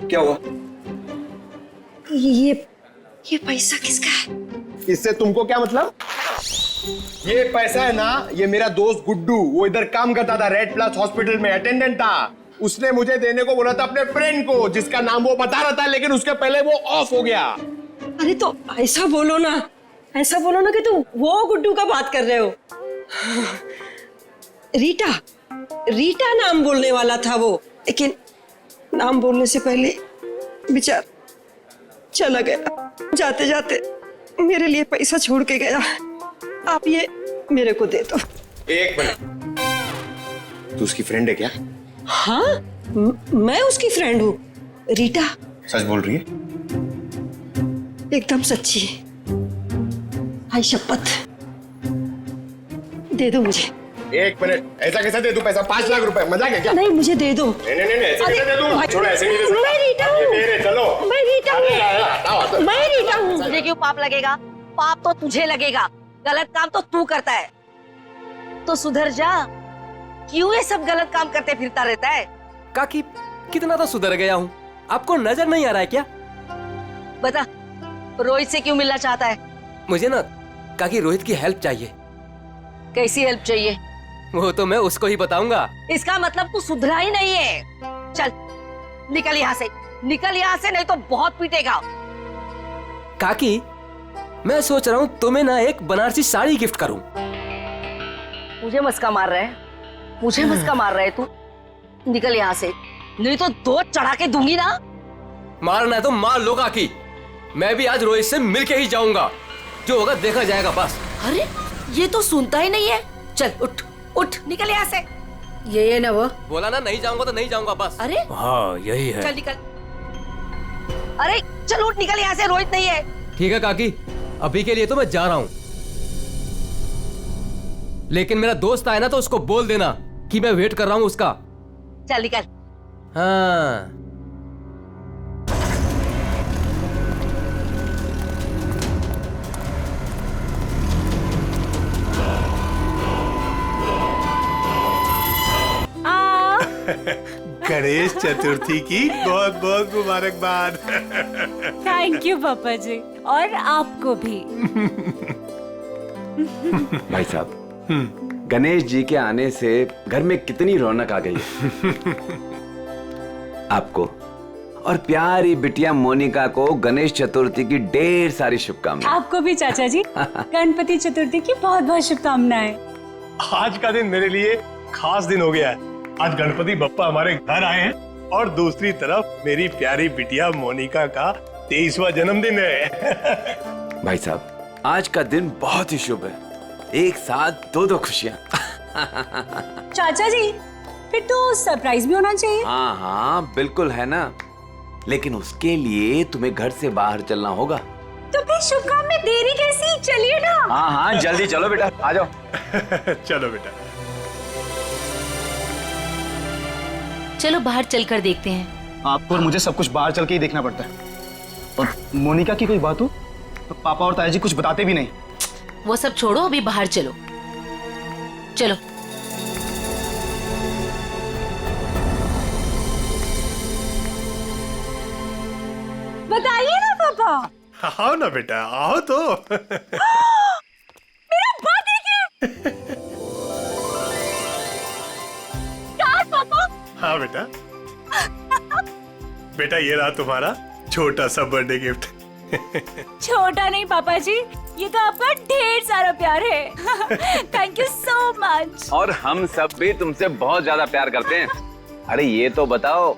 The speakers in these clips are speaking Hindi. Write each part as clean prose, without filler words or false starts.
क्या हुआ? ये पैसा किसका है? इससे तुमको क्या मतलब? ये पैसा है ना, ये मेरा दोस्त गुड्डू, वो इधर काम करता था, रेड प्लस हॉस्पिटल में अटेंडेंट था। उसने मुझे देने को बोला था अपने फ्रेंड को, जिसका नाम वो बता रहा था, लेकिन उसके पहले वो ऑफ हो गया। अरे तो ऐसा बोलो ना, ऐसा बोलो ना कि तुम वो गुड्डू का बात कर रहे हो। रीटा नाम बोलने वाला था वो, लेकिन नाम बोलने से पहले बेचारा चला गया। जाते जाते मेरे लिए पैसा छोड़ के गया। आप ये मेरे को दे दो। एक मिनट, तू उसकी फ्रेंड है क्या? हाँ, मैं उसकी फ्रेंड हूँ। रीटा सच बोल रही है? एकदम सच्ची है। आई शपथ, दे दो मुझे। एक मिनट, ऐसा कैसे दे दूं पैसा? 5 लाख रुपए, मजाक है क्या? नहीं, मुझे दे दो। नहीं, ऐसे कैसे दे दूं? छोड़ो, ऐसे नहीं दे सकता। मैं रीटा हूँ। चलो, मैं रीटा हूँ। मैं रीटा हूँ। तुझे क्यों पाप लगेगा? पाप तो तुझे लगेगा, गलत काम तो तू करता है। तो सुधर जा, क्यों ये सब गलत काम करते फिरता रहता है? काकी कितना तो सुधर गया हूँ, आपको नजर नहीं आ रहा है क्या? बता, रोहित से क्यों मिलना चाहता है? मुझे ना काकी रोहित की हेल्प चाहिए। कैसी हेल्प चाहिए? वो तो मैं उसको ही बताऊंगा। इसका मतलब तू सुधरा ही नहीं है। चल निकल यहाँ से, निकल यहाँ से, नहीं तो बहुत पीटेगा। काकी मैं सोच रहा हूँ तुम्हें ना एक बनारसी साड़ी गिफ्ट करूँ। मुझे मस्का मार रहा है, मुझे मस्का मार रहा है तू? निकल यहाँ से, नहीं तो 2 चढ़ा के दूंगी ना। मारना है तो मार लो काकी, मैं भी आज रोहित से मिलके ही जाऊंगा, जो होगा देखा जाएगा बस। अरे ये तो सुनता ही नहीं है। चल उठ उठ, निकल यहाँ से। ये ना वो बोला ना नहीं जाऊंगा तो नहीं जाऊंगा बस। अरे हाँ यही है। चल निकल। अरे चल उठ, निकल यहाँ से, रोहित नहीं है। ठीक है काकी, अभी के लिए तो मैं जा रहा हूँ, लेकिन मेरा दोस्त आए ना तो उसको बोल देना कि मैं वेट कर रहा हूँ उसका। चल निकल। हाँ गणेश चतुर्थी की बहुत बहुत मुबारकबाद। थैंक यू पापा जी, और आपको भी। भाई साहब, गणेश जी के आने से घर में कितनी रौनक आ गई है। आपको और प्यारी बिटिया मोनिका को गणेश चतुर्थी की ढेर सारी शुभकामनाएं। आपको भी चाचा जी गणपति चतुर्थी की बहुत बहुत शुभकामनाएं। आज का दिन मेरे लिए खास दिन हो गया है। आज गणपति बप्पा हमारे घर आए हैं और दूसरी तरफ मेरी प्यारी बिटिया मोनिका का 23वां जन्मदिन है। भाई साहब, आज का दिन बहुत ही शुभ है, एक साथ 2 खुशियां। चाचा जी फिर तो सरप्राइज भी होना चाहिए। हाँ हाँ बिल्कुल है ना, लेकिन उसके लिए तुम्हें घर से बाहर चलना होगा। तो फिर शुभ काम में देरी कैसी, चलिए ना। हाँ हाँ जल्दी चलो बेटा, आ जाओ। चलो बेटा। चलो बाहर चलकर देखते हैं। आपको और मुझे सब कुछ बाहर चल के ही देखना पड़ता है, और मोनिका की कोई बात हो तो पापा और ताया जी कुछ बताते भी नहीं। वो सब छोड़ो, अभी बाहर चलो। चलो बताइए ना पापा। आओ ना बेटा, आओ तो। मेरा बर्थडे गिफ्ट। कार पापा। हाँ बेटा, बेटा ये रहा तुम्हारा छोटा सा बर्थडे गिफ्ट। छोटा नहीं पापा जी, ये तो आपका ढेर सारा प्यार है। Thank you so much. और हम सब भी तुमसे बहुत ज्यादा प्यार करते हैं। अरे ये तो बताओ,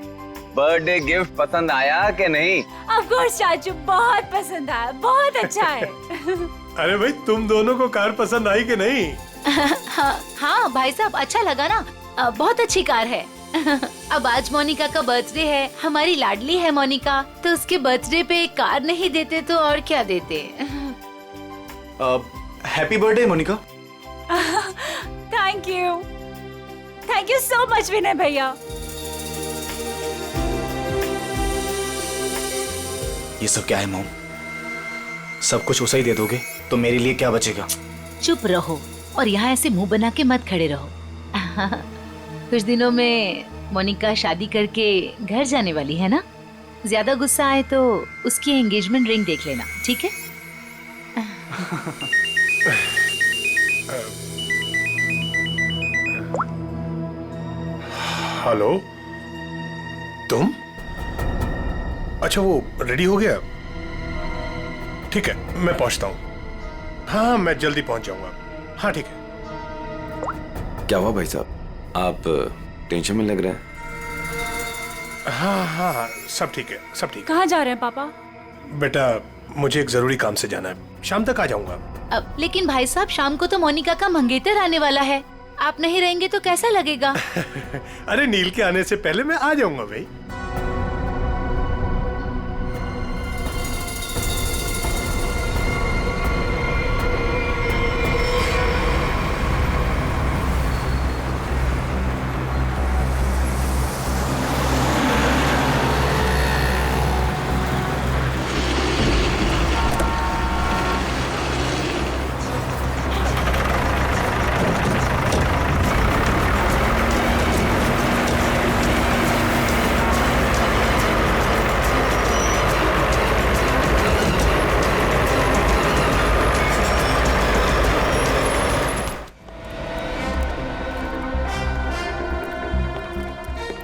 बर्थडे गिफ्ट पसंद आया कि नहीं? ऑफ कोर्स चाचू, बहुत पसंद आया, बहुत अच्छा है। अरे भाई, तुम दोनों को कार पसंद आई कि नहीं? हाँ भाई साहब, अच्छा लगा ना, बहुत अच्छी कार है। अब आज मोनिका का बर्थडे है, हमारी लाडली है मोनिका, तो उसके बर्थडे पे कार नहीं देते तो और क्या देते। Happy birthday Monica. Thank you so much Vinay भैया। ये सब क्या है मॉम? सब कुछ उसे ही दे दोगे तो मेरे लिए क्या बचेगा? चुप रहो और यहाँ ऐसे मुंह बना के मत खड़े रहो। कुछ दिनों में मोनिका शादी करके घर जाने वाली है ना? ज्यादा गुस्सा आए तो उसकी एंगेजमेंट रिंग देख लेना, ठीक है? हेलो, तुम? अच्छा, वो रेडी हो गया? ठीक है, मैं पहुंचता हूँ। हाँ, मैं जल्दी पहुंच जाऊंगा। हाँ ठीक है। क्या हुआ भाई साहब, आप टेंशन में लग रहे हैं? हाँ हाँ, सब ठीक है, सब ठीक है। कहाँ जा रहे हैं पापा? बेटा, मुझे एक जरूरी काम से जाना है, शाम तक आ जाऊंगा। लेकिन भाई साहब, शाम को तो मोनिका का मंगेतर आने वाला है, आप नहीं रहेंगे तो कैसा लगेगा? अरे नील के आने से पहले मैं आ जाऊंगा भाई।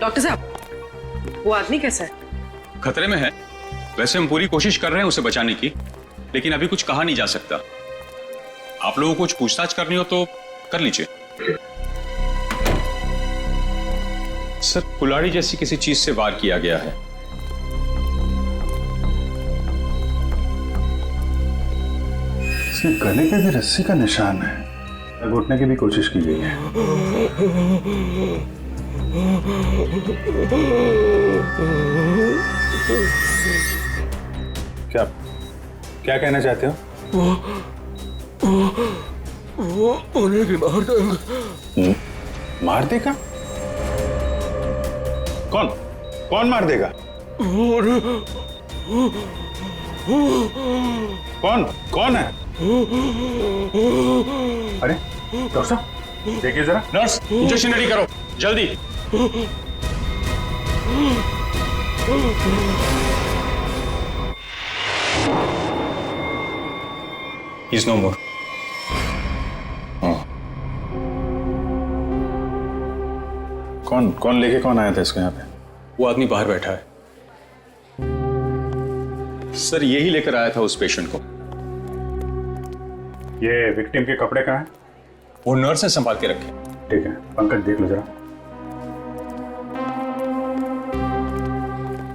डॉक्टर साहब, वो आदमी कैसा है? खतरे में है। वैसे हम पूरी कोशिश कर रहे हैं उसे बचाने की, लेकिन अभी कुछ कहा नहीं जा सकता। आप लोगों को कुछ पूछताछ करनी हो तो कर लीजिए। सर, कुल्हाड़ी जैसी किसी चीज से वार किया गया है। इसके गले पे भी रस्सी का निशान है, घुटने की भी कोशिश की गई है। क्या क्या कहना चाहते हो? वो उन्हें भी मार देगा। मार देगा? कौन कौन मार देगा? कौन कौन है? अरे डॉक्टर साहब, देखिए जरा। नर्स, इंजेक्शन रेडी करो जल्दी। He's no more. कौन लेके कौन आया था इसको यहाँ पे? वो आदमी बाहर बैठा है। सर, यही लेकर आया था उस पेशेंट को। ये विक्टिम के कपड़े कहाँ हैं? वो नर्स ने संभाल के रखे। ठीक है, पंकज देख लो जरा।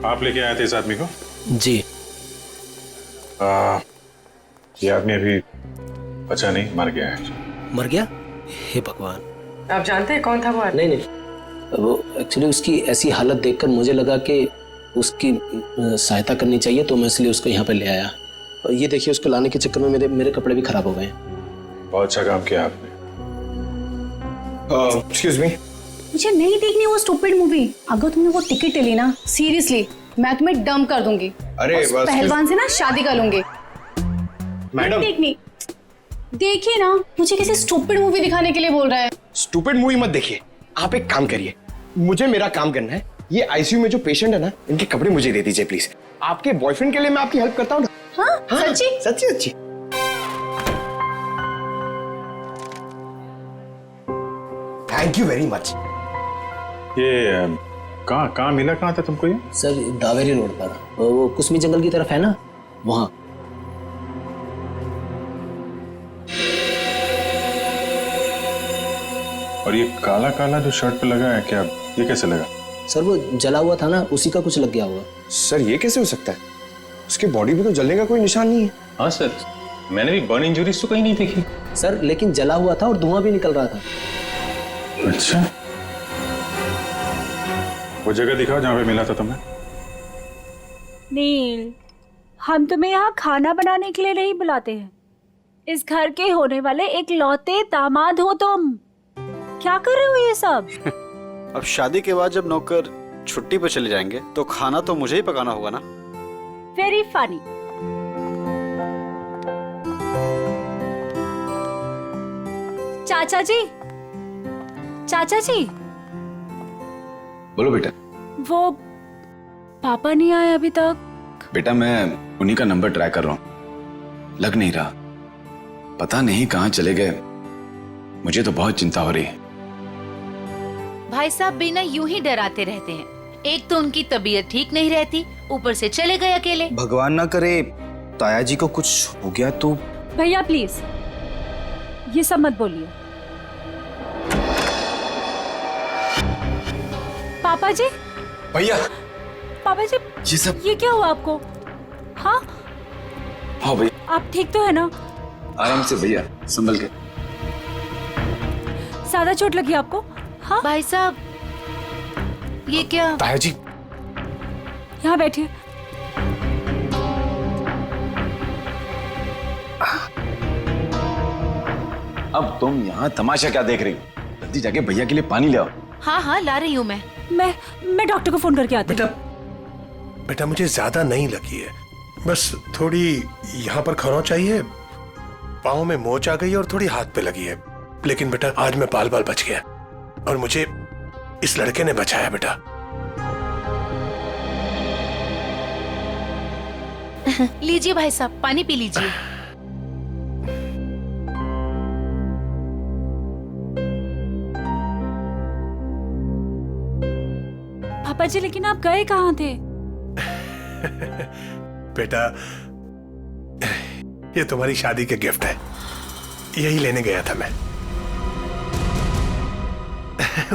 आप लेके आए थे इस आदमी को? जी। ये आदमी अभी बचा नहीं, मर गया है। मर गया? हे भगवान। आप जानते हैं कौन था वो आदमी? नहीं, वो एक्चुअली उसकी ऐसी हालत देखकर मुझे लगा कि उसकी सहायता करनी चाहिए, तो मैं इसलिए उसको यहाँ पे ले आया। और ये देखिए, उसको लाने के चक्कर में मेरे कपड़े भी खराब हो गए। बहुत अच्छा काम किया आपने। एक्सक्यूज मी, मुझे नहीं देखनी वो स्टूपिड मूवी। अगर तुमने वो टिकट ले ली ना, सीरियसली मैं तुम्हें डम कर दूंगी। अरे उस पहलवान से ना शादी कर लूंगी। मैडम, देखनी, देखिए ना, मुझे किसी स्टूपिड मूवी दिखाने के लिए बोल रहा है। स्टूपिड मूवी मत देखिए, आप एक काम करिए, मुझे मेरा काम करना है। ये आईसीयू में जो पेशेंट है ना, इनके कपड़े मुझे दे दीजिए प्लीज। आपके बॉयफ्रेंड के लिए मैं आपकी हेल्प करता हूँ ना। हाँ, सच्ची? सच्ची सच्ची। Thank you very much. ये कहाँ मिला, कहाँ था तुमको ये? सर, दावेरी रोड पर, वो कुसमी जंगल की तरफ है ना, वहां। और ये काला काला जो शर्ट पे लगा है, क्या ये कैसे लगा? सर, वो जला हुआ था ना, उसी का कुछ लग गया होगा। सर, ये कैसे हो सकता है? उसके बॉडी पे तो जलने का कोई निशान नहीं है। हाँ सर, मैंने भी बर्न इंजरीज तो कहीं नहीं देखी। सर, लेकिन जला हुआ था और धुआं भी निकल रहा था। अच्छा, वो जगह दिखाओ जहाँ पे मिला था तुम्हें। नील, हम तुम्हें यहाँ खाना बनाने के लिए नहीं बुलाते हैं। इस घर के होने वाले एक लौते दामाद हो तुम। क्या कर रहे हो ये सब? अब शादी के बाद जब नौकर छुट्टी पर चले जाएंगे तो खाना तो मुझे ही पकाना होगा ना। Very funny. चाचा जी, चाचा जी, बोलो बेटा। वो पापा नहीं आए अभी तक? बेटा मैं उन्हीं का नंबर ट्राई कर रहा हूं, लग नहीं रहा। पता नहीं कहां चले गए। मुझे तो बहुत चिंता हो रही है। भाई साहब बिना यूं ही डराते रहते हैं। एक तो उनकी तबीयत ठीक नहीं रहती, ऊपर से चले गए अकेले। भगवान ना करे ताया जी को कुछ हो गया तो। भैया प्लीज ये सब मत बोलिए। पापा जी, भैया पापा जी, ये सब ये क्या हुआ आपको? हाँ हाँ भैया, आप ठीक तो है ना? आराम से भैया, संभल के। ज्यादा चोट लगी आपको? हाँ भाई साहब ये क्या? ताया जी यहाँ बैठिए। अब तुम यहाँ तमाशा क्या देख रही हो? जल्दी जाके भैया के लिए पानी ले आओ। हाँ हाँ ला रही हूँ मैं। मैं डॉक्टर को फोन करके आती हूँ। बेटा मुझे ज्यादा नहीं लगी है, बस थोड़ी यहाँ पर खरोंच आई है, पाँव में मोच आ गई है और थोड़ी हाथ पे लगी है। लेकिन बेटा आज मैं बाल बाल बच गया और मुझे इस लड़के ने बचाया बेटा। लीजिए भाई साहब, पानी पी लीजिए। पापा जी लेकिन आप गए कहाँ थे? बेटा ये तुम्हारी शादी के गिफ्ट है, यही लेने गया था मैं।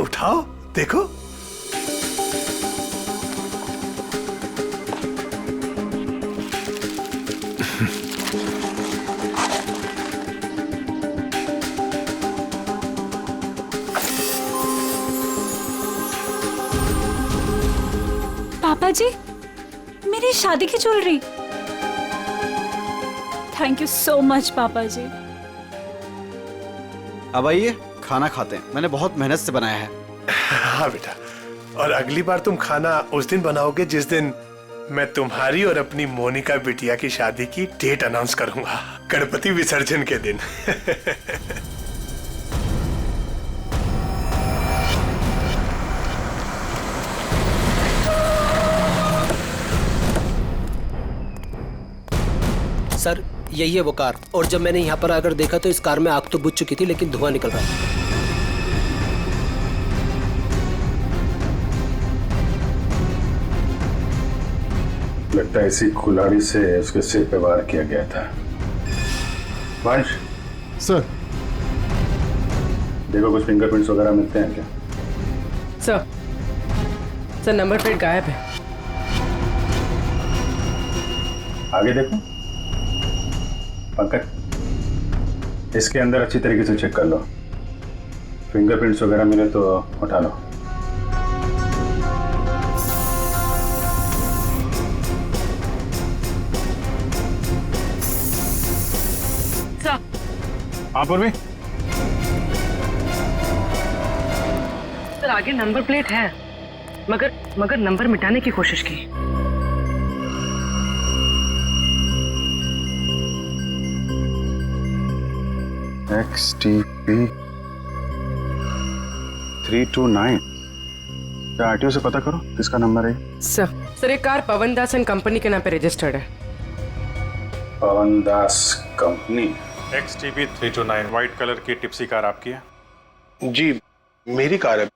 उठाओ देखो। पापा जी मेरी शादी की jewellery. Thank you so much पापा जी। अब आइए खाना खाते हैं, मैंने बहुत मेहनत से बनाया है। हाँ बेटा, और अगली बार तुम खाना उस दिन बनाओगे जिस दिन मैं तुम्हारी और अपनी मोनिका बिटिया की शादी की डेट अनाउंस करूंगा, गणपति विसर्जन के दिन। सर यही है वो कार, और जब मैंने यहाँ पर आकर देखा तो इस कार में आग तो बुझ चुकी थी लेकिन धुआं निकल रहा था। लगता है इसी कुल्हाड़ी से उसके सिर पे वार किया गया था। वंश सर, देखो कुछ फिंगरप्रिंट्स वगैरह मिलते हैं क्या? सर नंबर प्लेट गायब है। आगे देखो पंकज, इसके अंदर अच्छी तरीके से चेक कर लो, फिंगरप्रिंट्स वगैरह मिले तो उठा लो। हाँ पूर्वी, सर आगे नंबर प्लेट है, मगर नंबर मिटाने की कोशिश की। XTP 329, क्या आरटीओ से पता करो किसका नंबर है? सर ये car Pawan Das and company के नाम पे रजिस्टर्ड है। पवन दास कंपनी। XTP 329 व्हाइट कलर की टिप्सी कार आपकी है? जी मेरी कार है।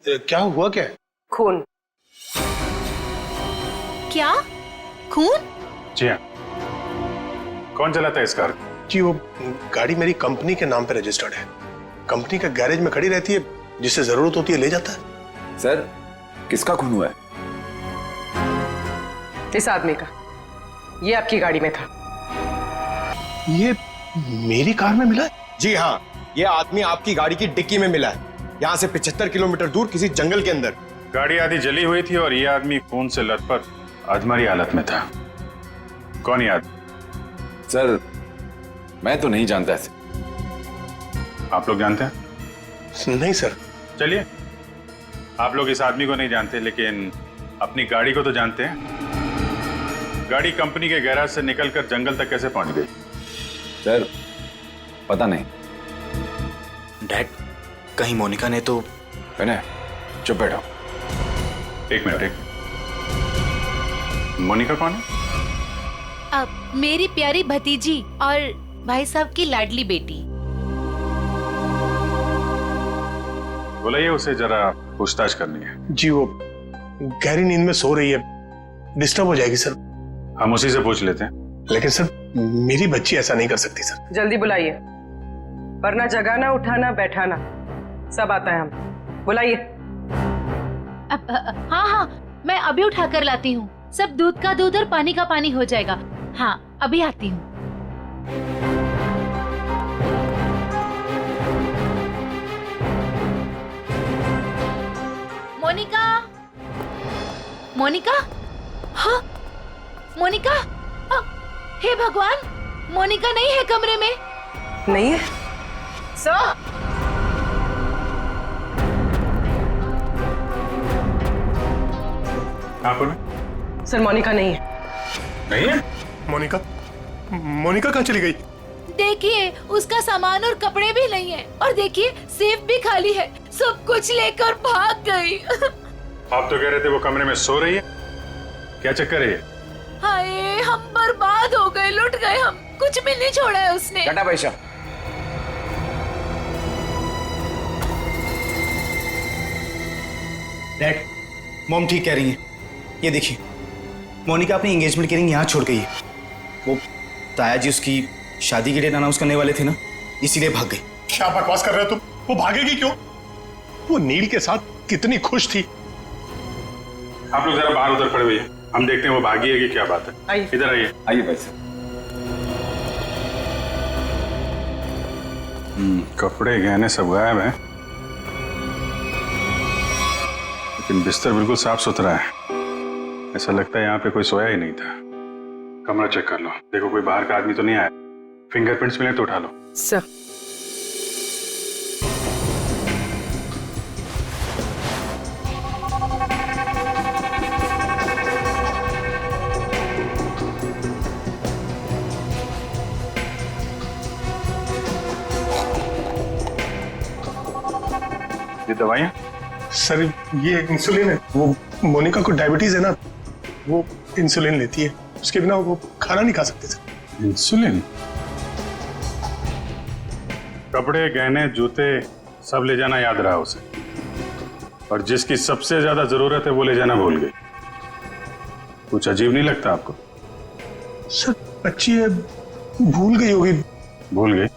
क्या हुआ क्या? खून। क्या खून? जी हाँ। कौन चलाता है इस कार? जी वो गाड़ी मेरी कंपनी के नाम पे रजिस्टर्ड है, कंपनी का गैरेज में खड़ी रहती है, जिससे जरूरत होती है ले जाता है। सर किसका खून हुआ है? इस आदमी का, ये आपकी गाड़ी में था। ये मेरी कार में मिला है? जी हाँ, ये आदमी आपकी गाड़ी की डिक्की में मिला है, यहाँ से 75 किलोमीटर दूर किसी जंगल के अंदर। गाड़ी आधी जली हुई थी और ये आदमी खून से लथपथ अधमरी हालत में था। कौन ये आदमी? सर मैं तो नहीं जानता ऐसे। आप लोग जानते हैं? नहीं सर। चलिए, आप लोग इस आदमी को नहीं जानते लेकिन अपनी गाड़ी को तो जानते हैं। गाड़ी कंपनी के गैराज से निकलकर जंगल तक कैसे पहुंच गई? सर पता नहीं। डैड, कहीं मोनिका ने तो। चुप बैठो। एक मिनट। मोनिका कौन है? मेरी प्यारी भतीजी और भाई साहब की लाडली बेटी। बुलाइए उसे, जरा पूछताछ करनी है। जी वो गहरी नींद में सो रही है, डिस्टर्ब हो जाएगी सर। हम उसी से पूछ लेते हैं। लेकिन सर मेरी बच्ची ऐसा नहीं कर सकती सर। जल्दी बुलाइए, वरना जगाना उठाना बैठाना सब आता है हम। बुलाइए। हाँ हाँ, मैं अभी उठा कर लाती हूँ। सब दूध का दूध और पानी का पानी हो जाएगा। हाँ अभी आती हूँ। मोनिका, मोनिका, हाँ मोनिका, हे भगवान, मोनिका नहीं है कमरे में। नहीं है सर? कहाँ पर? सर मोनिका नहीं है। नहीं है? मोनिका, मोनिका कहाँ चली गई? देखिए उसका सामान और कपड़े भी नहीं है, और देखिए सेफ भी खाली है, सब कुछ लेकर भाग गई। आप तो कह रहे थे वो कमरे में सो रही है, क्या चक्कर है ये? हाय हम बर्बाद हो गए, लुट गए हम, कुछ भी नहीं छोड़ा है उसने। टाटा पैसा। डैड, मॉम ठीक कह रही है। ये देखिए, मोनिका अपनी एंगेजमेंट की रिंग यहाँ छोड़ गई है। वो ताया जी उसकी शादी के डेट अनाउंस करने वाले थे ना, इसीलिए भाग गई। क्या बकवास कर रहे हो तुम? वो भागेगी क्यों? वो नील के साथ कितनी खुश थी। आप लोग जरा बाहर उधर खड़े हुए, हम देखते हैं वो भागी है कि क्या बात है। आइए। इधर आइए। आइए भाई साहब। कपड़े गहने सब गायब हैं, लेकिन बिस्तर बिल्कुल साफ सुथरा है। ऐसा लगता है यहाँ पे कोई सोया ही नहीं था। कमरा चेक कर लो, देखो कोई बाहर का आदमी तो नहीं आया। फिंगरप्रिंट्स मिले तो उठा लो। सर ये दवाइयाँ? सर ये इंसुलिन है। वो मोनिका को डायबिटीज है ना, वो इंसुलिन लेती है, उसके बिना वो खाना नहीं खा सकते सर। इंसुलिन? कपड़े गहने जूते सब ले जाना याद रहा उसे, और जिसकी सबसे ज्यादा जरूरत है वो ले जाना भूल गई। कुछ अजीब नहीं लगता आपको? सर बच्ची है, भूल गई होगी। भूल गई?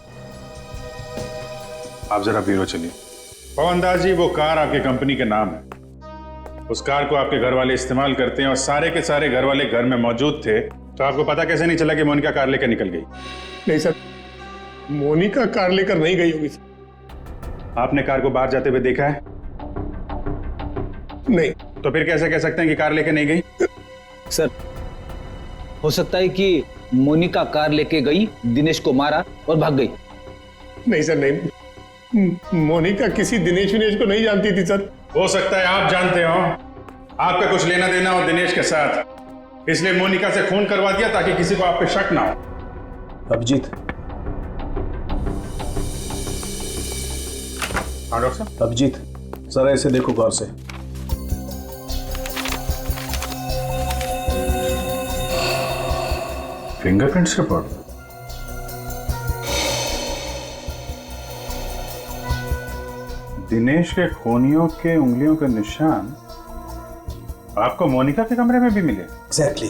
आप जरा ब्यूरो चलिए। पवन दास जी, वो कार आपकी कंपनी के नाम है। उस कार को आपके घर वाले इस्तेमाल करते हैं, और सारे के सारे घर वाले घर में मौजूद थे, तो आपको पता कैसे नहीं चला कि मोनिका कार लेकर निकल गई? नहीं सर, मोनिका कार लेकर नहीं गई होगी। आपने कार को बाहर जाते हुए देखा है? नहीं। तो फिर कैसे कह सकते हैं कि कार लेकर नहीं गई? सर, हो सकता है कि मोनिका कार लेके गई, दिनेश को मारा और भाग गई। नहीं सर, नहीं, मोनिका किसी दिनेश को नहीं जानती थी सर। हो सकता है आप जानते हो, आपका कुछ लेना देना हो दिनेश के साथ, इसलिए मोनिका से खून करवा दिया ताकि किसी को आप पे शक ना हो। अभिजीत। हाँ डॉक्टर साहब। अभिजीत, जरा इसे देखो गौर से। Fingerprints report? दिनेश के खूनियों के उंगलियों के निशान आपको मोनिका के कमरे में भी मिले? एग्जैक्टली।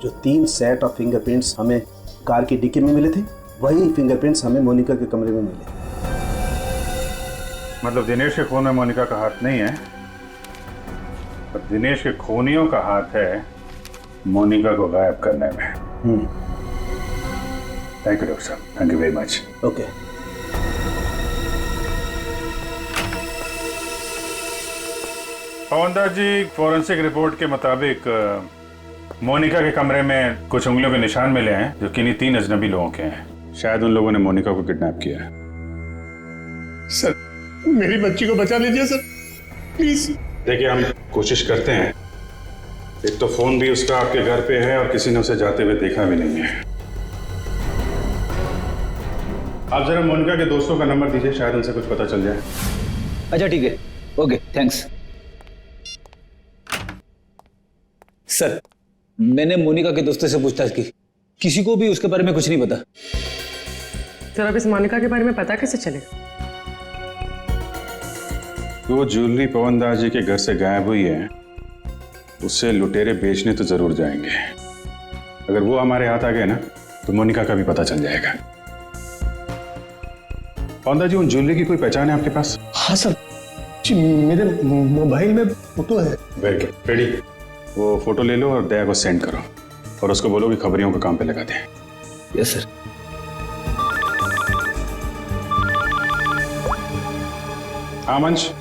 जो 3 सेट ऑफ फिंगरप्रिंट्स हमें कार की डिक्की में मिले थे, वही फिंगरप्रिंट्स हमें मोनिका के कमरे में मिले। मतलब दिनेश के खून में मोनिका का हाथ नहीं है, पर दिनेश के खूनियों का हाथ है मोनिका को गायब करने में। थैंक यू डॉक्टर साहब, thank you very much. Okay. Pawandas ji, forensic report के मुताबिक मोनिका के कमरे में कुछ उंगलियों के निशान मिले हैं जो किन्हीं 3 अजनबी लोगों के हैं। शायद उन लोगों ने मोनिका को किडनैप किया है। सर मेरी बच्ची को बचा लीजिए सर, प्लीज। देखिए हम कोशिश करते हैं। एक तो फोन भी उसका आपके घर पे है और किसी ने उसे जाते हुए देखा भी नहीं है। आप जरा मोनिका के दोस्तों का नंबर दीजिए, शायद उनसे कुछ पता चल जाए। अच्छा ठीक है, ओके थैंक्स। सर, मैंने मोनिका के दोस्तों से पूछताछ की, किसी को भी उसके बारे में कुछ नहीं पता। सर अब इस मोनिका के बारे में पता कैसे चलेगा? वो ज्वेलरी पवन दास जी के घर से गायब हुई है, उससे लुटेरे बेचने तो जरूर जाएंगे। अगर वो हमारे हाथ आ गए ना तो मोनिका का भी पता चल जाएगा। पवन दास जी, उन ज्वेलरी की कोई पहचान है आपके पास? हाँ सर जी, मेरे मोबाइल में फोटो है। Very good, ready. वो फोटो ले लो और दया को सेंड करो और उसको बोलो कि खबरियों को काम पे लगा दें। Yes sir. हाँ मंच,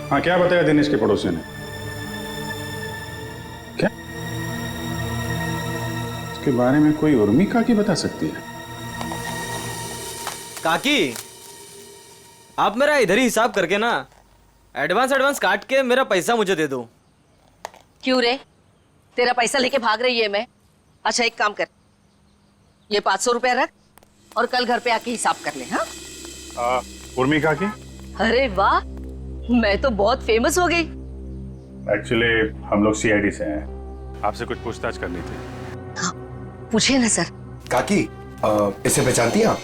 हाँ क्या बताया दिनेश के पड़ोसी ने? क्या उसके बारे में कोई उर्मी काकी बता सकती है? काकी, आप मेरा इधर ही हिसाब करके ना एडवांस काट के मेरा पैसा मुझे दे दो। क्यों रे, तेरा पैसा लेके भाग रही है मैं? अच्छा एक काम कर, ये 500 रुपया रख और कल घर पे आके हिसाब कर ले। हाँ उर्मी काकी? अरे वाह, मैं तो बहुत फेमस हो गई। एक्चुअली हम लोग सीआईडी से हैं, आपसे कुछ पूछताछ करनी थी। हाँ, पूछिए ना सर। काकी, इसे पहचानती हैं आप?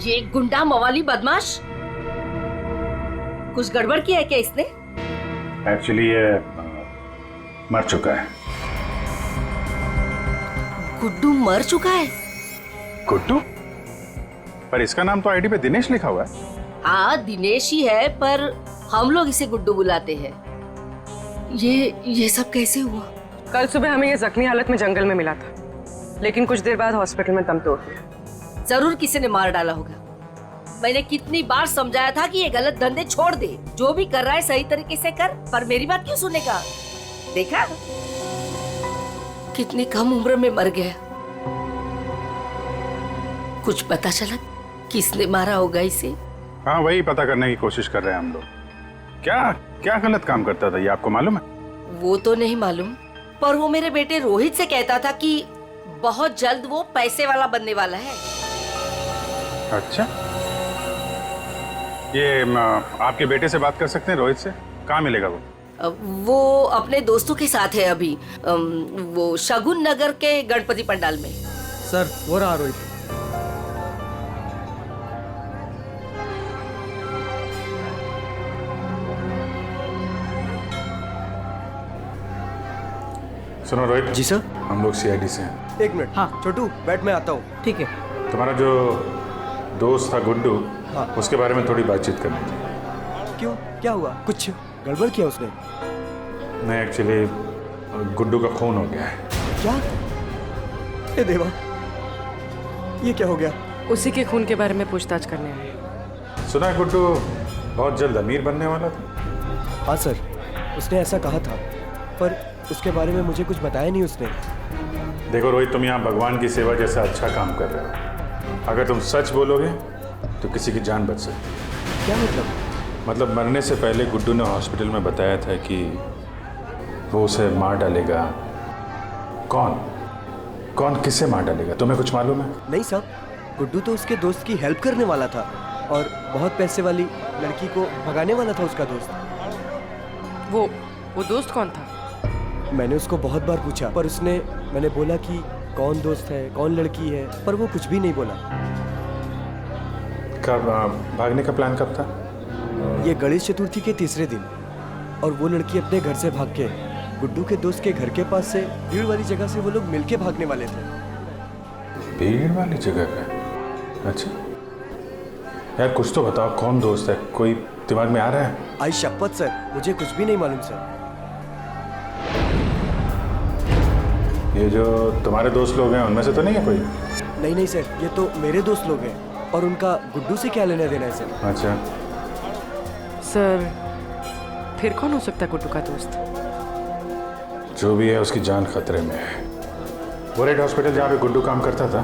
ये गुंडा मवाली बदमाश, कुछ गड़बड़ किया है क्या इसने? एक्चुअली ये मर चुका है। गुड्डू मर चुका है? गुड्डू? पर इसका नाम तो आईडी पे दिनेश लिखा हुआ है। हाँ दिनेश ही है, पर हम लोग इसे गुड्डू बुलाते हैं। ये सब कैसे हुआ? कल सुबह हमें ये जख्मी हालत में जंगल में मिला था, लेकिन कुछ देर बाद हॉस्पिटल में दम तोड़ दिया। जरूर किसी ने मार डाला होगा। मैंने कितनी बार समझाया था कि ये गलत धंधे छोड़ दे, जो भी कर रहा है सही तरीके से कर, पर मेरी बात क्यों सुनेगा? देखा कितनी कम उम्र में मर गया। कुछ पता चला किसने मारा होगा इसे? हाँ वही पता करने की कोशिश कर रहे हैं हम लोग। क्या क्या गलत काम करता था ये आपको मालूम है? वो तो नहीं मालूम, पर वो मेरे बेटे रोहित से कहता था कि बहुत जल्द वो पैसे वाला बनने वाला है। अच्छा, ये आपके बेटे से बात कर सकते हैं रोहित से? कहाँ मिलेगा वो? वो अपने दोस्तों के साथ है अभी, वो शगुन नगर के गणपति पंडाल में। सर वो रहा रोहित। सुनो रोहित जी सर। हम लोग सीआईडी से हैं। एक मिनट। हाँ छोटू बैठ, मैं आता हूँ। ठीक है। तुम्हारा जो दोस्त था गुड्डू, हाँ। उसके बारे में थोड़ी बातचीत करनी थी। क्यों, क्या हुआ? कुछ गड़बड़ किया उसने? नहीं, एक्चुअली गुड्डू का खून हो गया है। क्या? ए देवा, ये क्या हो गया? उसी के खून के बारे में पूछताछ करने आए। सुना है गुड्डू बहुत जल्द अमीर बनने वाला था। हाँ सर, उसने ऐसा कहा था, पर उसके बारे में मुझे कुछ बताया नहीं उसने। देखो रोहित, तुम यहाँ भगवान की सेवा जैसा अच्छा काम कर रहे हो। अगर तुम सच बोलोगे तो किसी की जान बच सकती। क्या मतलब? मतलब मरने से पहले गुड्डू ने हॉस्पिटल में बताया था कि वो उसे मार डालेगा। कौन किसे मार डालेगा, तुम्हें कुछ मालूम है? नहीं साहब, गुड्डू तो उसके दोस्त की हेल्प करने वाला था और बहुत पैसे वाली लड़की को भगाने वाला था उसका दोस्त। वो दोस्त कौन था? मैंने उसको बहुत बार पूछा, पर मैंने बोला कि कौन दोस्त है, कौन लड़की है, पर वो कुछ भी नहीं बोला। कब भागने का प्लान कब था? ये गणेश चतुर्थी के तीसरे दिन, और वो लड़की अपने घर से भाग के गुड्डू के दोस्त के घर के पास से भीड़ वाली जगह से वो लोग मिलके भागने वाले थे। भीड़ वाली जगह पे? अच्छा यार, कुछ तो बताओ, कौन दोस्त है? कोई दिमाग में आ रहा है? आई शपथ सर, मुझे कुछ भी नहीं मालूम सर। ये जो तुम्हारे दोस्त लोग हैं उनमें से तो नहीं है कोई? नहीं सर, ये तो मेरे दोस्त लोग हैं, और उनका गुड्डू से क्या लेना देना है सर? अच्छा सर, फिर कौन हो सकता है गुड्डू का दोस्त? जो भी है उसकी जान खतरे में है। वो रेड हॉस्पिटल जहाँ पे गुड्डू काम करता था,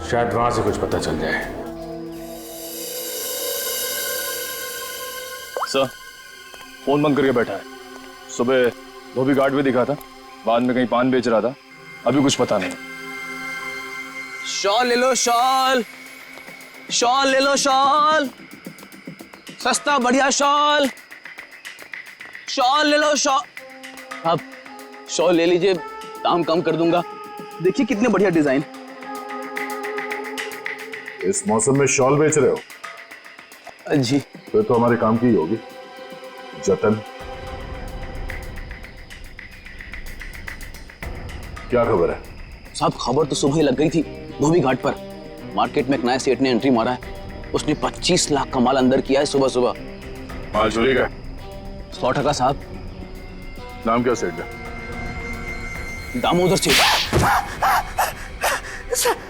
शायद वहां से कुछ पता चल जाए। सर, फोन बंद करके बैठा है। सुबह धोबी घाट भी दिखा था, बाद में कहीं पान बेच रहा था, अभी कुछ पता नहीं। शॉल ले लो, शॉल ले लो, शॉल। सस्ता बढ़िया शॉल, शॉल ले लो शॉल। आप शॉल ले लीजिए, दाम कम कर दूंगा। देखिए कितने बढ़िया डिजाइन। इस मौसम में शॉल बेच रहे हो? जी। फिर तो हमारे काम की ही होगी। जतन, क्या खबर है? साहब खबर तो सुबह ही लग गई थी धोबी घाट पर। मार्केट में एक नया सेठ ने एंट्री मारा है। उसने 25 लाख का माल अंदर किया है सुबह सुबह। माल चोरी का? 100% साहब। नाम क्या सेठ का? दामोदर सेठ।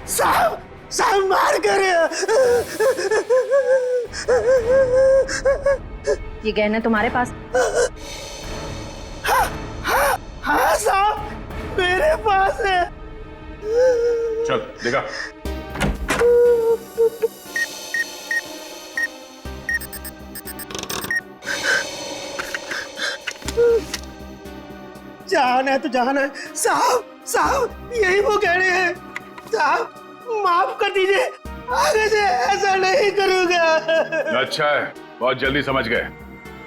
साहब साहब मार कर। ये गहने तुम्हारे पास? हाँ साहब मेरे पास है। चल देखा। जान है तो जान है। साहब साहब यही वो गहने हैं। साहब माफ कर दीजिए, आगे से ऐसा नहीं करूंगा। अच्छा है, बहुत जल्दी समझ गए।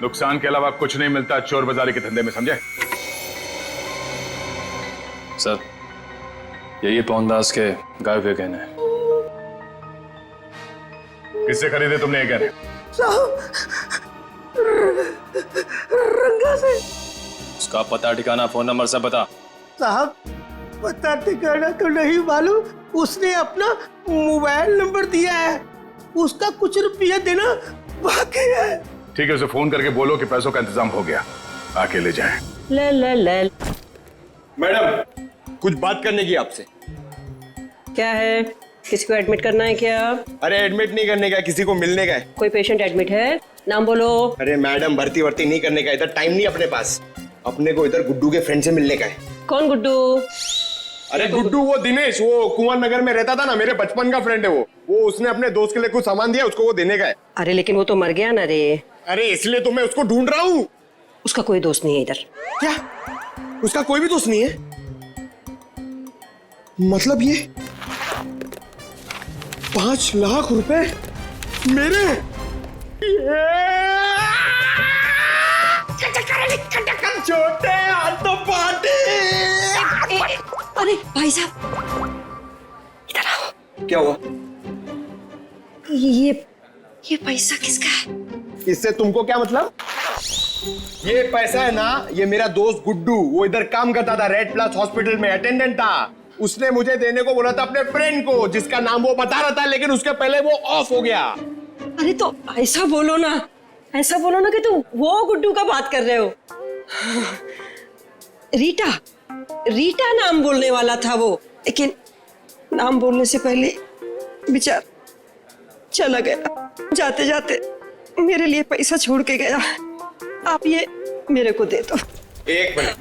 नुकसान के अलावा कुछ नहीं मिलता चोर बाजारी के धंधे में, समझे? सर यही पवनदास के गाय हुए गहने हैं। किससे खरीदे तुमने ये गहने? साहब रंगा से। उसका पता ठिकाना फोन नंबर सब बता। साहब पता ठिकाना तो नहीं मालूम, उसने अपना मोबाइल नंबर दिया है। उसका कुछ रुपया देना बाकी है। ठीक है, उसे फोन करके बोलो कि पैसों का इंतजाम हो गया, आके ले जाएं। ले। मैडम कुछ बात करने की आपसे। क्या है? किसी को एडमिट करना है क्या? अरे एडमिट नहीं करने का, किसी को मिलने का है। कोई पेशेंट एडमिट है? नाम बोलो। अरे मैडम भर्ती वर्ती नहीं करने का, इधर टाइम नहीं अपने पास। अपने को इधर गुड्डू के फ्रेंड से मिलने का है। कौन गुड्डू? अरे गुड्डू वो दिनेश, वो कुंवर नगर में रहता था ना, मेरे बचपन का फ्रेंड है वो उसने अपने दोस्त के लिए कुछ सामान दिया, उसको वो देने का है। अरे लेकिन वो तो मर गया ना रे। अरे इसलिए तो मैं उसको ढूंढ रहा हूँ। उसका कोई दोस्त नहीं है इधर। क्या? उसका कोई भी दोस्त नहीं है? मतलब ये 5 लाख रुपए मेरे? छोटे हाथों पार्टी। अरे भाई साहब इधर आओ। क्या हुआ? ये पैसा किसका है? इससे तुमको क्या मतलब? ये पैसा है ना, ये मेरा दोस्त गुड्डू, वो इधर काम करता था, रेड प्लस हॉस्पिटल में अटेंडेंट था। उसने मुझे देने को बोला था अपने फ्रेंड को, जिसका नाम वो बता रहा था, लेकिन उसके पहले वो ऑफ हो गया। अरे तो ऐसा बोलो ना कि तुम वो गुड्डू का बात कर रहे हो। रीटा नाम बोलने वाला था वो, लेकिन नाम बोलने से पहले बेचारा चला गया। जाते जाते मेरे लिए पैसा छोड़ के गया। आप ये मेरे को दे दो। एक मिनट,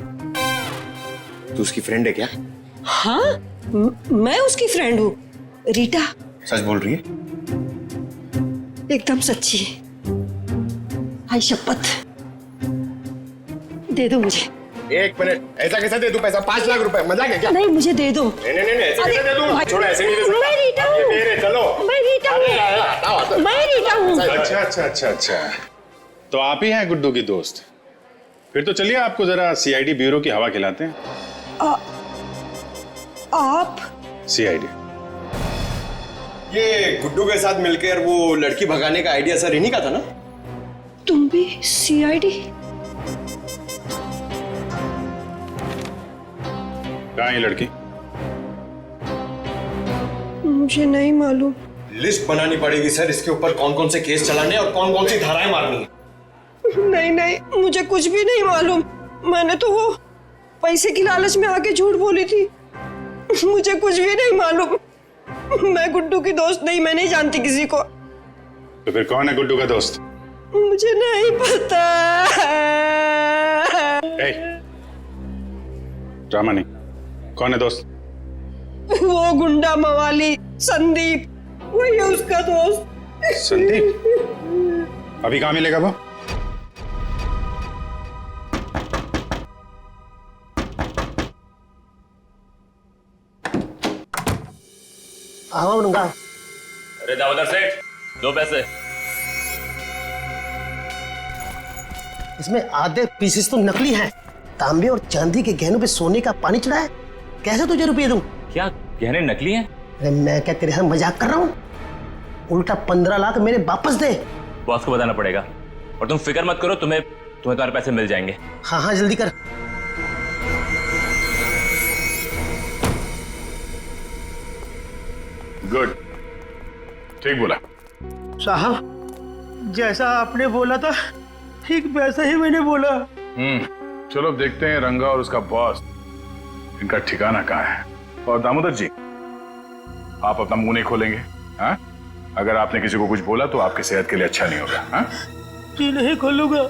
तू उसकी फ्रेंड है क्या? हाँ मैं उसकी फ्रेंड हूँ। रीटा सच बोल रही है? एकदम सच्ची। आई शपथ। दे दो मुझे। एक मिनट, ऐसा कैसे दे दूं पैसा? 5 लाख रुपए मजाक है क्या? नहीं मुझे दे दो। नहीं ऐसे कैसे दे दूं? छोड़ो, ऐसे नहीं दे सकता। मैं रीटा हूँ। ये मेरे, चलो। मैं रीटा हूँ। मैं रीटा हूँ। अच्छा। तो आप ही हैं गुड्डू की दोस्त? फिर तो चलिए आपको जरा सीआईडी ब्यूरो की हवा खिलाते हैं। आप? सीआईडी। ये गुड्डू के साथ मिलकर वो लड़की भगाने का आइडिया सर इन्हीं का था ना? तुम भी सीआईडी? कहाँ है ये लड़की? मुझे नहीं मालूम। लिस्ट बनानी पड़ेगी सर, इसके ऊपर कौन कौन से केस चलाने और कौन कौन सी धाराएं मारनी है। नहीं मुझे कुछ भी नहीं मालूम। मैंने तो वो पैसे की लालच में आके झूठ बोली थी। मुझे कुछ भी नहीं मालूम। मैं गुड्डू की दोस्त नहीं, मैं नहीं जानती किसी को। तो फिर कौन है गुड्डू का दोस्त? मुझे नहीं पता। ड्रामा नहीं, कौन है दोस्त? वो गुंडा मवाली संदीप, वही है उसका दोस्त। संदीप? अभी कहाँ मिलेगा वो? अरे दामोदर सेठ, दो पैसे। इसमें आधे पीसेस तो नकली हैं। तांबे और चांदी के गहनों पे सोने का पानी चढ़ा है। कैसे तुझे रुपये दूं? क्या गहने नकली हैं? अरे मैं क्या तेरे साथ मजाक कर रहा हूँ? उल्टा 15 लाख मेरे वापस दे। बॉस को बताना पड़ेगा। और तुम फिक्र मत करो, तुम्हें तुम्हारे पैसे मिल जाएंगे। हाँ हाँ जल्दी कर। गुड, ठीक बोला साहब, जैसा आपने बोला था ठीक वैसा ही मैंने बोला। चलो अब देखते हैं रंगा और उसका बॉस, इनका ठिकाना कहाँ है। और दामोदर जी, आप अपना मुंह नहीं खोलेंगे, हाँ? अगर आपने किसी को कुछ बोला तो आपकी सेहत के लिए अच्छा नहीं होगा, हाँ? जी नहीं खोलूंगा।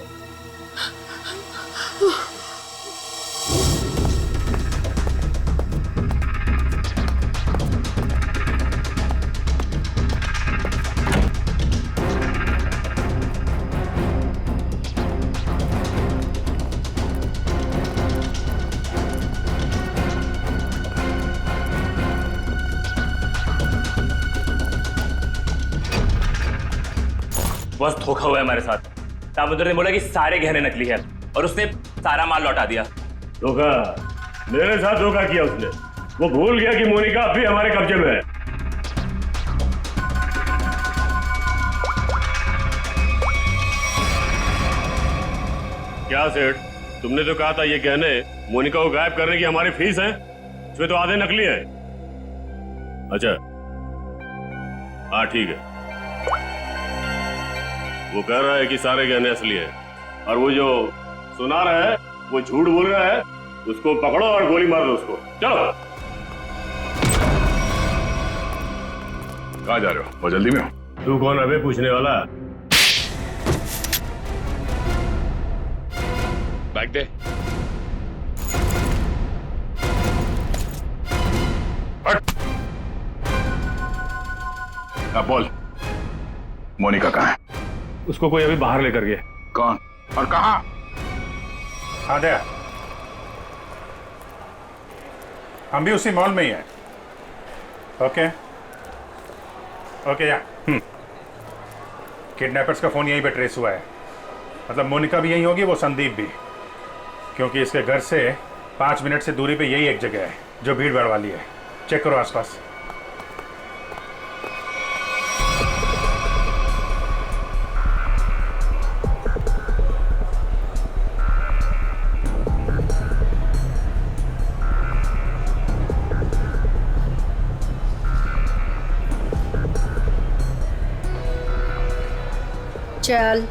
बस धोखा हुआ है हमारे साथ। दामोदर ने बोला कि सारे गहने नकली है और उसने सारा माल लौटा दिया। धोखा? मेरे साथ धोखा किया उसने। वो भूल गया कि मोनिका अभी हमारे कब्जे में है। क्या सेठ, तुमने तो कहा था ये गहने मोनिका को गायब करने की हमारी फीस है, इसमें तो आधे नकली है। अच्छा हाँ ठीक है। वो कह रहा है कि सारे गहने असली हैं और वो जो सुना रहा है वो झूठ बोल रहा है। उसको पकड़ो और गोली मार दो उसको। चलो। कहाँ जा रहे हो? बहुत जल्दी में हो? तू कौन है बे पूछने वाला? बैग दे। हट। अब बोल, मोनिका कहाँ है? उसको कोई अभी बाहर लेकर गया। कौन और कहाँ? हाँ दे, हम भी उसी मॉल में ही हैं। ओके ओके या किडनैपर्स का फोन यहीं पे ट्रेस हुआ है। मतलब मोनिका भी यहीं होगी, वो संदीप भी, क्योंकि इसके घर से 5 मिनट से दूरी पे यही एक जगह है जो भीड़ भाड़ वाली है। चेक करो आसपास। चल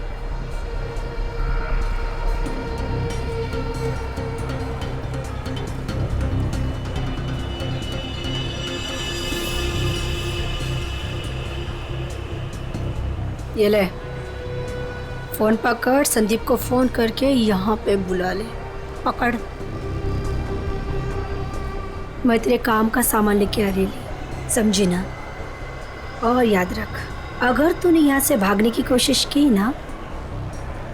ये ले फोन पकड़, संदीप को फोन करके यहाँ पे बुला ले। पकड़, मैं तेरे काम का सामान लेके आ रही, समझी ना? और याद रख, अगर तूने यहाँ से भागने की कोशिश की ना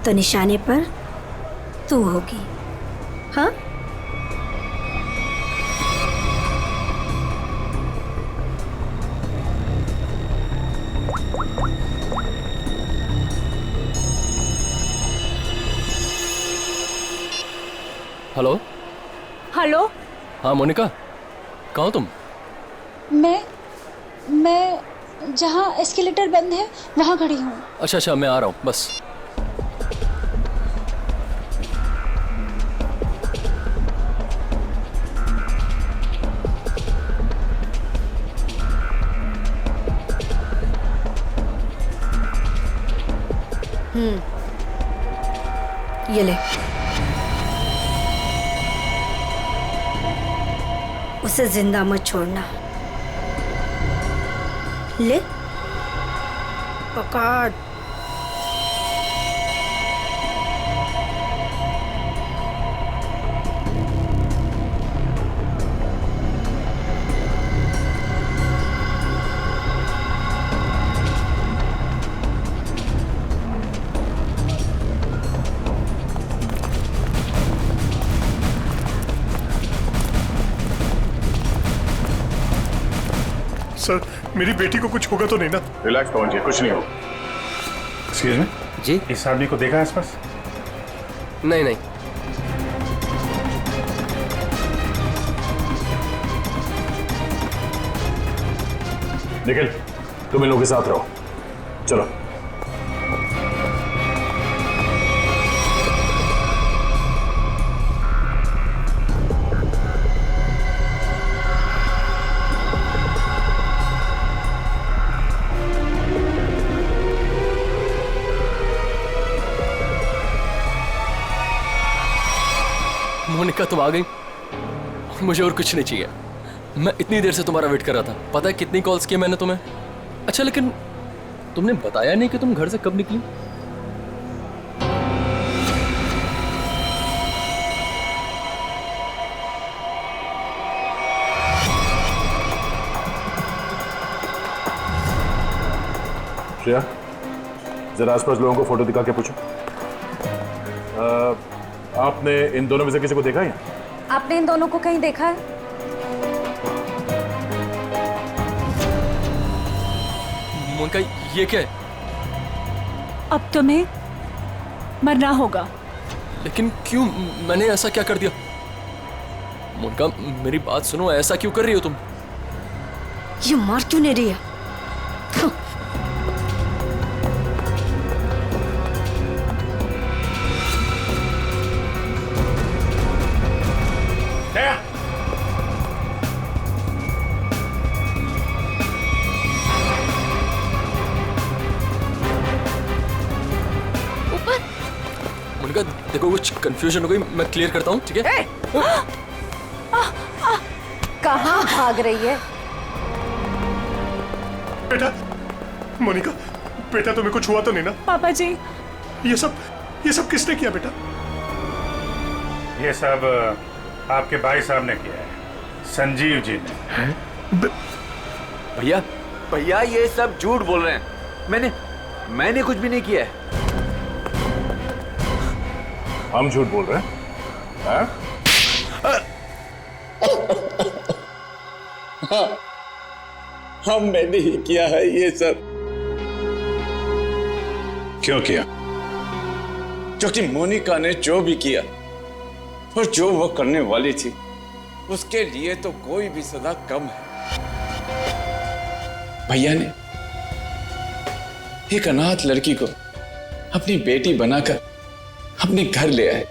तो निशाने पर तू होगी। हाँ? हेलो। हेलो। हाँ मोनिका, कहाँ हो तुम? मैं जहाँ एस्केलेटर बंद है वहाँ खड़ी हूँ। अच्छा अच्छा, मैं आ रहा हूँ बस। ये ले, उसे जिंदा मत छोड़ना। ले पकड़। सर, मेरी बेटी को कुछ होगा तो नहीं ना? रिलैक्स पहुंचिए, कुछ नहीं होगा। एक्सक्यूज मी जी, इस आदमी को देखा आसपास? नहीं नहीं, निखिल तुम इन लोगों के साथ रहो, चलो। मोनिका तुम आ गई, मुझे और कुछ नहीं चाहिए। मैं इतनी देर से तुम्हारा वेट कर रहा था, पता है कितनी कॉल्स किए मैंने तुम्हें। अच्छा लेकिन तुमने बताया नहीं कि तुम घर से कब निकली? श्रेया जरा आसपास लोगों को फोटो दिखा के पूछो। आपने इन दोनों में से किसी को देखा है? आपने इन दोनों को कहीं देखा है? मोनिका ये क्या है? अब तुम्हें मरना होगा। लेकिन क्यों? मैंने ऐसा क्या कर दिया? मोनिका मेरी बात सुनो, ऐसा क्यों कर रही हो तुम? ये मार क्यों नहीं रही है? मोनिका देखो कुछ कंफ्यूजन हो गई, मैं क्लियर करता हूँ, ठीक है? कहाँ भाग रही है? बेटा, मोनिका, बेटा तुम्हें कुछ हुआ तो नहीं ना? पापा जी, ये सब किसने किया बेटा? ये सब आपके भाई साहब ने किया है, संजीव जी ने। भैया भैया ये सब झूठ बोल रहे हैं, मैंने कुछ भी नहीं किया है। हम झूठ बोल रहे हैं? हाँ? हाँ मैंने ही किया है ये सब। क्यों किया? क्योंकि मोनिका ने जो भी किया और जो वो करने वाली थी उसके लिए तो कोई भी सजा कम है। भैया ने एक अनाथ लड़की को अपनी बेटी बनाकर अपने घर ले आए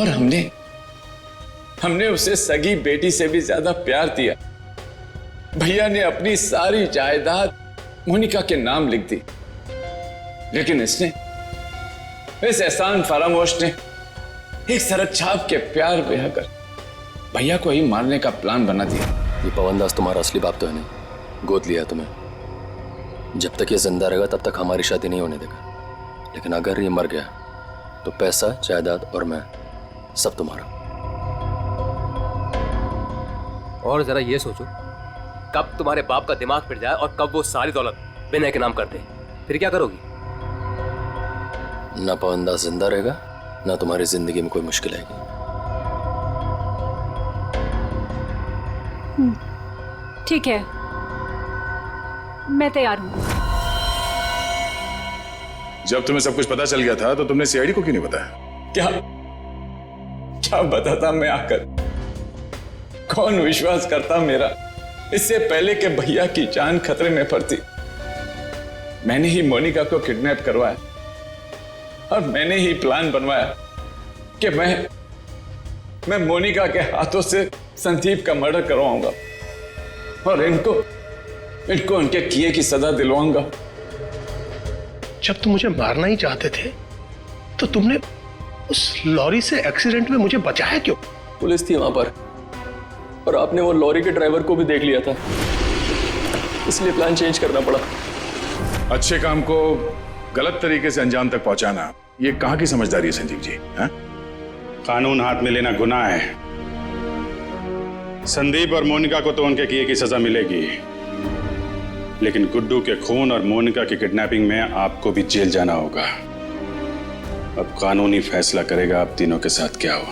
और हमने उसे सगी बेटी से भी ज्यादा प्यार दिया। भैया ने अपनी सारी जायदाद मोनिका के नाम लिख दी, लेकिन इस एहसान फरामोश ने एक सरक छाप के प्यार ब्याह कर भैया को ही मारने का प्लान बना दिया। ये पवन दास तुम्हारा असली बाप तो है नहीं, गोद लिया तुम्हें। जब तक ये जिंदा रहेगा तब तक हमारी शादी नहीं होने देगा, लेकिन अगर ये मर गया तो पैसा, जायदाद और मैं सब तुम्हारा। और जरा ये सोचो, कब तुम्हारे बाप का दिमाग फिर जाए और कब वो सारी दौलत विनय के नाम कर दे, फिर क्या करोगी? ना पवन दास जिंदा रहेगा, ना तुम्हारी जिंदगी में कोई मुश्किल आएगी। ठीक है, मैं तैयार हूँ। जब तुम्हें सब कुछ पता चल गया था तो तुमने सीआईडी को क्यों नहीं बताया? क्या बताता मैं आकर? कौन विश्वास करता मेरा? इससे पहले कि भैया की जान खतरे में पड़ती, मैंने ही मोनिका को किडनैप करवाया और मैंने ही प्लान बनवाया कि मैं मोनिका के हाथों से संदीप का मर्डर करवाऊंगा और इनको उनके किए की सजा दिलवाऊंगा। जब तुम मुझे मारना ही चाहते थे तो तुमने उस लॉरी से एक्सीडेंट में मुझे बचाया क्यों? पुलिस थी वहां पर और आपने वो लॉरी के ड्राइवर को भी देख लिया था, इसलिए प्लान चेंज करना पड़ा। अच्छे काम को गलत तरीके से अंजाम तक पहुंचाना, ये कहां की समझदारी है संजीव जी? हा? कानून हाथ में लेना गुनाह है। संदीप और मोनिका को तो उनके किए की सजा मिलेगी, लेकिन गुड्डू के खून और मोनिका की किडनैपिंग में आपको भी जेल जाना होगा। अब कानूनी फैसला करेगा आप तीनों के साथ क्या हो।